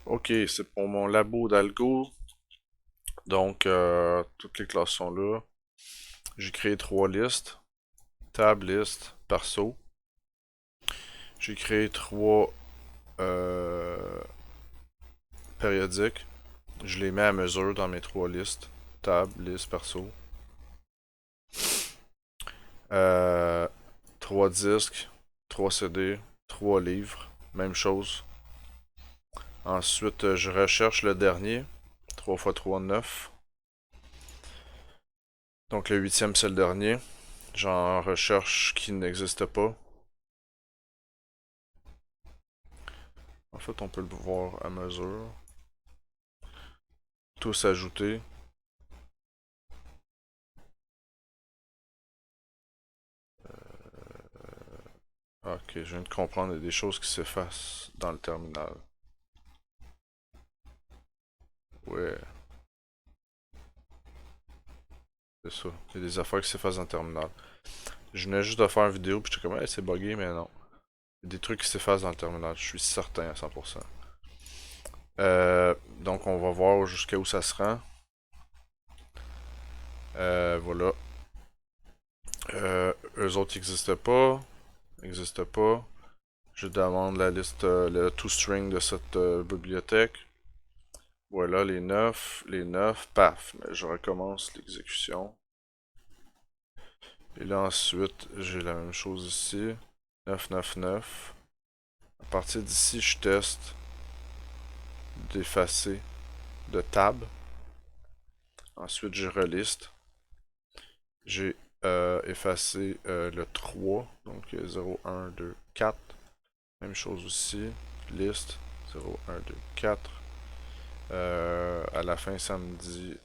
Ok, c'est pour mon labo d'algo. Donc, toutes les classes sont là. J'ai créé trois listes. Tab, liste, perso. J'ai créé trois périodiques. Je les mets à mesure dans mes trois listes. Tab, liste, perso. Euh, trois disques, trois CD, trois livres. Même chose. Ensuite, je recherche le dernier. 3 x 3, 9. Donc le huitième, c'est le dernier. J'en recherche qui n'existe pas. En fait, on peut le voir à mesure. Tous ajoutés. Ok, je viens de comprendre, il y a des choses qui s'effacent dans le terminal. Ouais, c'est ça. Il y a des affaires qui s'effacent dans le terminal. Je venais juste de faire une vidéo, puis j'étais comme, hey, c'est buggé, mais non. Il y a des trucs qui s'effacent dans le terminal, je suis certain à 100%. Donc, on va voir jusqu'à où ça se rend. Voilà. Eux autres n'existent pas. N'existent pas. Je demande la liste, le toString de cette bibliothèque. Voilà, les 9, paf. Mais je recommence l'exécution. Et là, ensuite, j'ai la même chose ici. 9, 9, 9. À partir d'ici, je teste d'effacer de tab. Ensuite, je reliste. J'ai effacé le 3. Donc, 0, 1, 2, 4. Même chose aussi. Liste. 0, 1, 2, 4. À la fin, ça me dit...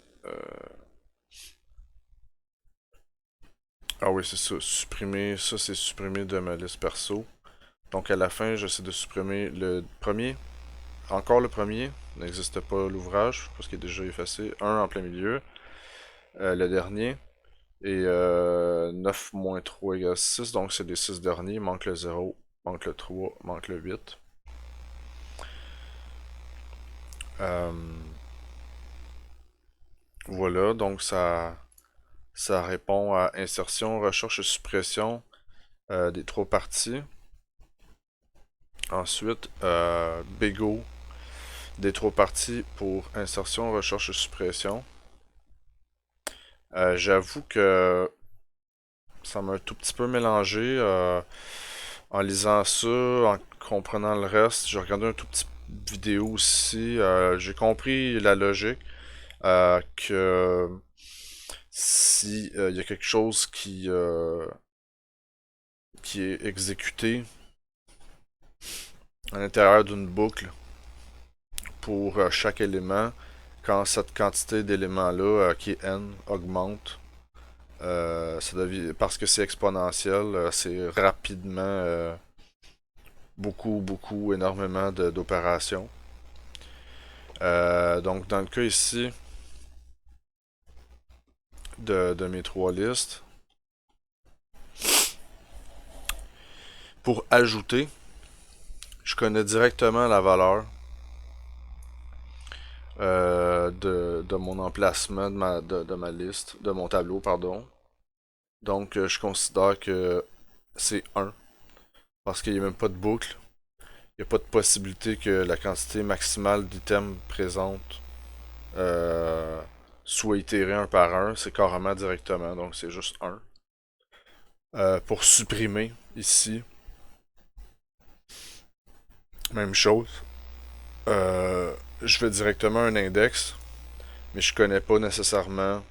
Ah oui, c'est ça. Supprimer. Ça, c'est supprimer de ma liste perso. Donc, à la fin, j'essaie de supprimer le premier. Encore le premier. N'existe pas l'ouvrage, parce qu'il est déjà effacé. Un en plein milieu. Le dernier. Et 9 moins 3 égale 6. Donc, c'est les 6 derniers. Manque le 0. Manque le 3. Manque le 8. Euh, voilà, donc ça répond à insertion, recherche et suppression des trois parties. Ensuite, Bego des trois parties pour insertion, recherche et suppression. J'avoue que ça m'a un tout petit peu mélangé en lisant ça, en comprenant le reste. J'ai regardé un tout petit vidéo aussi. J'ai compris la logique que si il y a quelque chose qui est exécuté à l'intérieur d'une boucle pour chaque élément, quand cette quantité d'éléments-là, qui est n, augmente, ça devient, parce que c'est exponentiel, c'est rapidement beaucoup, énormément d'opérations. Donc dans le cas ici de mes trois listes, pour ajouter, je connais directement la valeur de mon emplacement de ma liste, de mon tableau, pardon. Donc, je considère que c'est 1. Parce qu'il n'y a même pas de boucle. Il n'y a pas de possibilité que la quantité maximale d'items présente euh, soit itérée un par un. C'est carrément directement. Donc, c'est juste 1. Pour supprimer, ici, même chose. Je fais directement un index, mais je connais pas nécessairement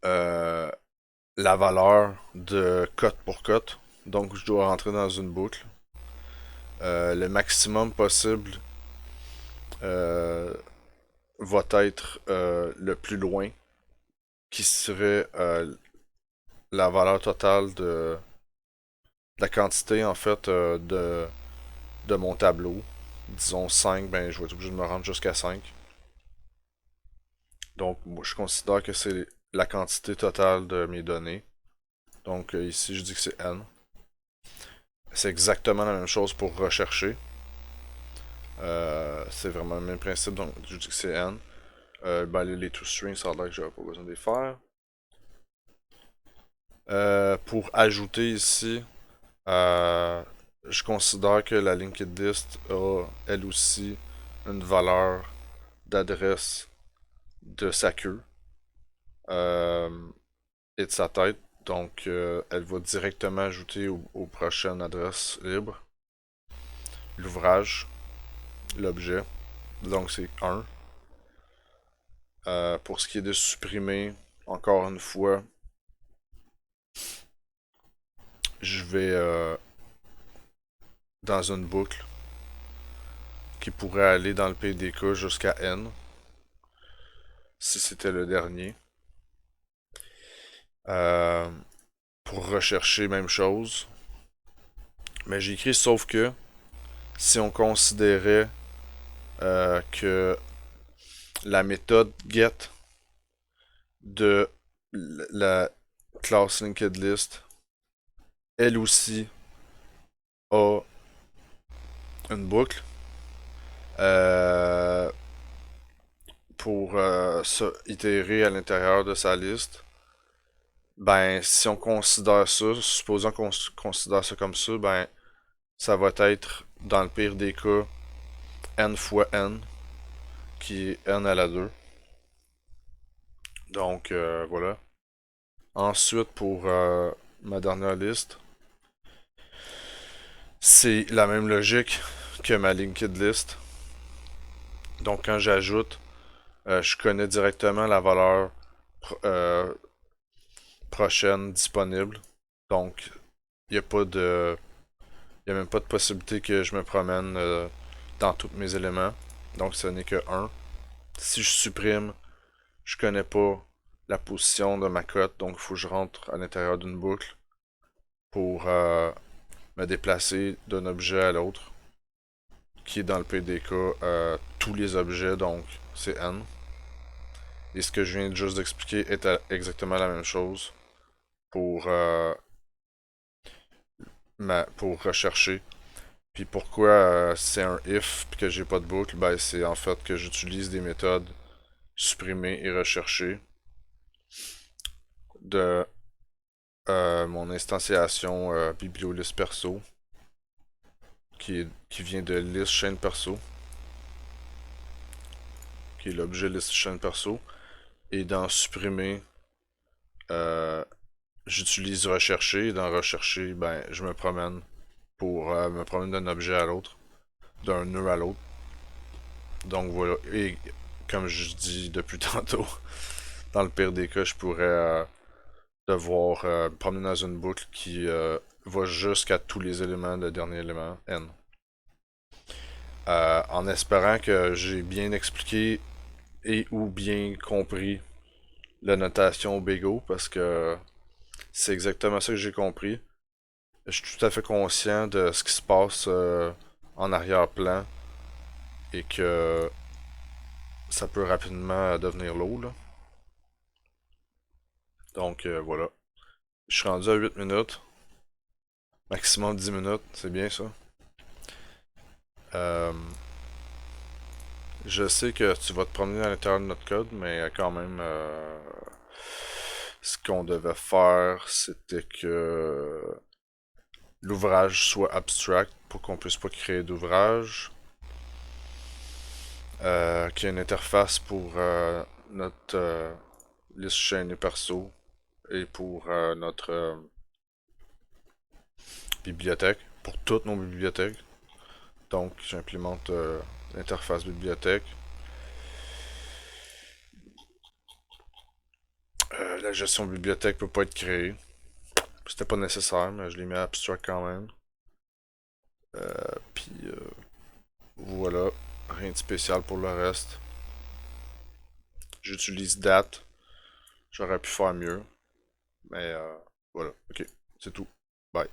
euh, la valeur de cote pour cote. Donc, je dois rentrer dans une boucle. Le maximum possible euh, va être le plus loin, qui serait la valeur totale de la quantité en fait de mon tableau. Disons 5, ben je vais être obligé de me rendre jusqu'à 5. Donc moi je considère que c'est la quantité totale de mes données. Donc ici je dis que c'est n. C'est exactement la même chose pour rechercher. C'est vraiment le même principe, donc je dis que c'est N. Ben, les toString, ça a l'air que j'aurais pas besoin de les faire. Pour ajouter ici, je considère que la linked list a elle aussi une valeur d'adresse de sa queue et de sa tête. Donc, elle va directement ajouter aux prochaines adresses libres l'ouvrage, l'objet. Donc, c'est 1. Pour ce qui est de supprimer, encore une fois, je vais dans une boucle qui pourrait aller dans le PDK jusqu'à N, si c'était le dernier. Euh, pour rechercher, même chose. Mais j'ai écrit sauf que si on considérait que la méthode get de la classe linked list, elle aussi a une boucle euh, pour ça itérer à l'intérieur de sa liste. Ben, si on considère ça, supposons qu'on considère ça comme ça, ben, ça va être, dans le pire des cas, n fois n, qui est n à la 2. Donc, voilà. Ensuite, pour ma dernière liste, c'est la même logique que ma linked list. Donc, quand j'ajoute, je connais directement la valeur euh, prochaine disponible. Donc, il n'y a pas de. Il n'y a même pas de possibilité que je me promène dans tous mes éléments. Donc, ce n'est que 1. Si je supprime, je connais pas la position de ma cote. Donc, il faut que je rentre à l'intérieur d'une boucle pour me déplacer d'un objet à l'autre, qui est dans le PDK tous les objets, donc c'est N. Et ce que je viens juste d'expliquer est exactement la même chose pour, pour rechercher. Puis pourquoi c'est un if puis que j'ai pas de boucle, ben c'est en fait que j'utilise des méthodes supprimer et rechercher de mon instantiation bibliolist perso qui vient de list chaîne perso, qui est l'objet list chaîne perso. Et dans supprimer, euh, j'utilise rechercher. Et dans rechercher, ben, je me promène pour me promène d'un objet à l'autre, d'un nœud à l'autre. Donc voilà. Et comme je dis depuis tantôt, dans le pire des cas, je pourrais devoir me promener dans une boucle qui va jusqu'à tous les éléments, le dernier élément, n. En espérant que j'ai bien expliqué et ou bien compris la notation Bego, parce que c'est exactement ça que j'ai compris. Je suis tout à fait conscient de ce qui se passe en arrière-plan et que ça peut rapidement devenir lourd, là. Donc voilà. Je suis rendu à 8 minutes. Maximum 10 minutes, c'est bien ça. Euh, je sais que tu vas te promener à l'intérieur de notre code, mais quand même, ce qu'on devait faire, c'était que l'ouvrage soit abstract pour qu'on puisse pas créer d'ouvrage. Qu'il y ait une interface pour notre liste chaînée perso et pour notre bibliothèque, pour toutes nos bibliothèques. Donc, j'implémente l'interface bibliothèque. La gestion bibliothèque peut pas être créée. C'était pas nécessaire, mais je l'ai mis à abstract quand même. Puis voilà, rien de spécial pour le reste. J'utilise date. J'aurais pu faire mieux. Mais voilà, ok, c'est tout. Bye.